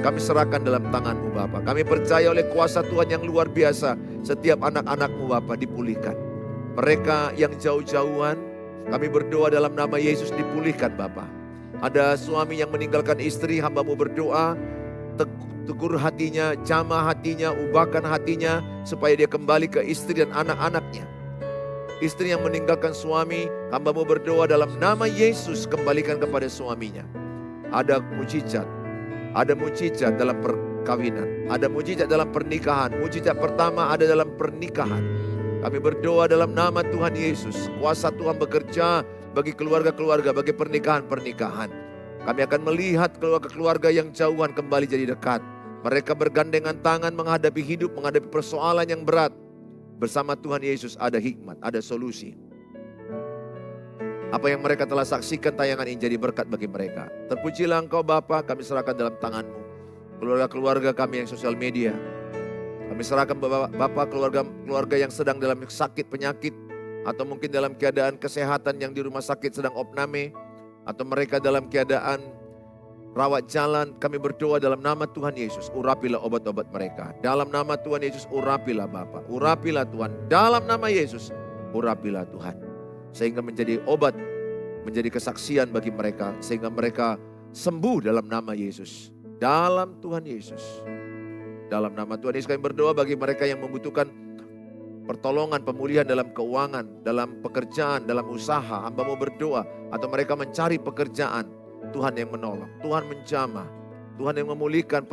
Kami serahkan dalam tangan-Mu Bapa. Kami percaya oleh kuasa Tuhan yang luar biasa, setiap anak-anak-Mu Bapa dipulihkan. Mereka yang jauh-jauhan, kami berdoa dalam nama Yesus dipulihkan Bapa. Ada suami yang meninggalkan istri, hamba-Mu berdoa, tegur hatinya, jamah hatinya, ubahkan hatinya supaya dia kembali ke istri dan anak-anaknya. Istri yang meninggalkan suami, hamba-Mu berdoa dalam nama Yesus kembalikan kepada suaminya. Ada mujizat dalam perkawinan, ada mujizat dalam pernikahan. Mujizat pertama ada dalam pernikahan. Kami berdoa dalam nama Tuhan Yesus, kuasa Tuhan bekerja bagi keluarga-keluarga, bagi pernikahan-pernikahan. Kami akan melihat keluarga-keluarga yang jauhan kembali jadi dekat. Mereka bergandengan tangan menghadapi hidup, menghadapi persoalan yang berat. Bersama Tuhan Yesus ada hikmat, ada solusi. Apa yang mereka telah saksikan tayangan ini jadi berkat bagi mereka. Terpujilah Engkau Bapa, kami serahkan dalam tangan-Mu. Keluarga-keluarga kami yang sosial media. Kami serahkan Bapa keluarga yang sedang dalam sakit penyakit. Atau mungkin dalam keadaan kesehatan yang di rumah sakit sedang opname. Atau mereka dalam keadaan rawat jalan. Kami berdoa dalam nama Tuhan Yesus. Urapilah obat-obat mereka. Dalam nama Tuhan Yesus urapilah Bapa. Urapilah Tuhan. Dalam nama Yesus urapilah Tuhan. Sehingga menjadi obat, menjadi kesaksian bagi mereka. Sehingga mereka sembuh dalam nama Yesus. Dalam Tuhan Yesus. Dalam nama Tuhan Yesus kami berdoa bagi mereka yang membutuhkan pertolongan, pemulihan dalam keuangan, dalam pekerjaan, dalam usaha. Hamba-Mu berdoa atau mereka mencari pekerjaan. Tuhan yang menolong, Tuhan menjamah. Tuhan yang memulihkan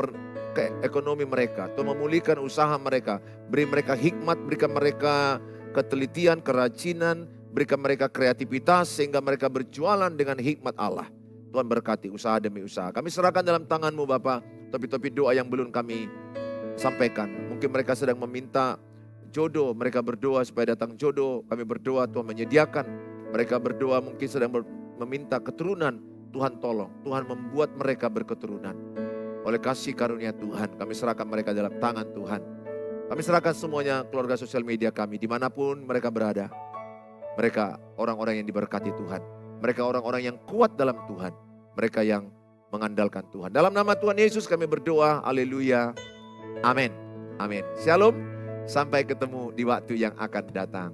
ekonomi mereka. Tuhan memulihkan usaha mereka. Beri mereka hikmat, berikan mereka ketelitian, kerajinan. Berikan mereka kreativitas sehingga mereka berjualan dengan hikmat Allah. Tuhan berkati usaha demi usaha. Kami serahkan dalam tangan-Mu Bapa. Topi-topi doa yang belum kami sampaikan. Mungkin mereka sedang meminta jodoh. Mereka berdoa supaya datang jodoh. Kami berdoa Tuhan menyediakan. Mereka berdoa mungkin sedang meminta keturunan. Tuhan tolong. Tuhan membuat mereka berketurunan. Oleh kasih karunia Tuhan. Kami serahkan mereka dalam tangan Tuhan. Kami serahkan semuanya keluarga sosial media kami. Dimanapun mereka berada. Mereka orang-orang yang diberkati Tuhan. Mereka orang-orang yang kuat dalam Tuhan. Mereka yang mengandalkan Tuhan. Dalam nama Tuhan Yesus kami berdoa. Haleluya. Amin. Amin. Shalom. Sampai ketemu di waktu yang akan datang.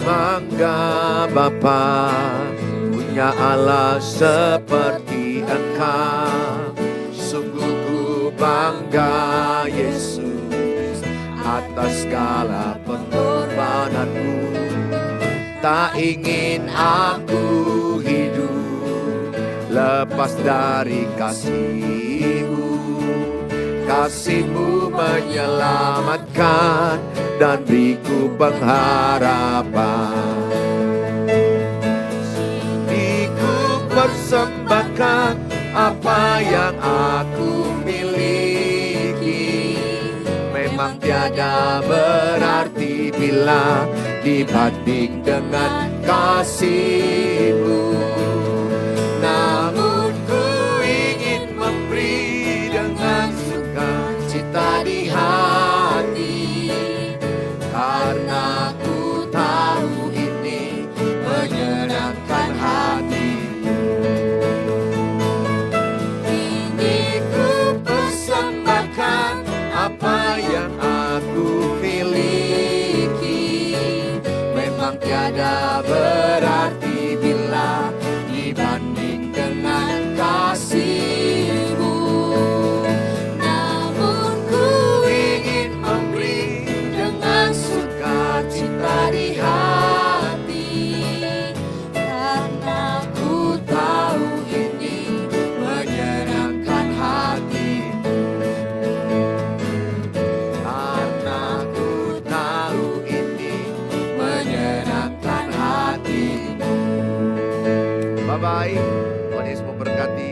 Bangga Bapa punya Allah seperti Engkau. Sungguh ku bangga Yesus atas segala pengorbananmu. Tak ingin aku hidup lepas dari kasih-Mu. Kasih-Mu menyelamatkan dan beriku pengharapan. Ku persembahkan apa yang aku miliki. Memang tiada berarti bila dibanding dengan kasih-Mu. Namun ku ingin memberi dengan sukacita di hati. Karena ku tahu ini menyenangkan hati. Ini ku persembahkan apa yang aku miliki. Memang tiada berarti bila dibanding dengan kasih-Mu. Namun ku ingin memberi dengan sukacita di hati. Karena ku tahu ini menyenangkan hati. Karena ku tahu ini menyenangkan hati. Bye-bye. Tuhan Yesus memberkati.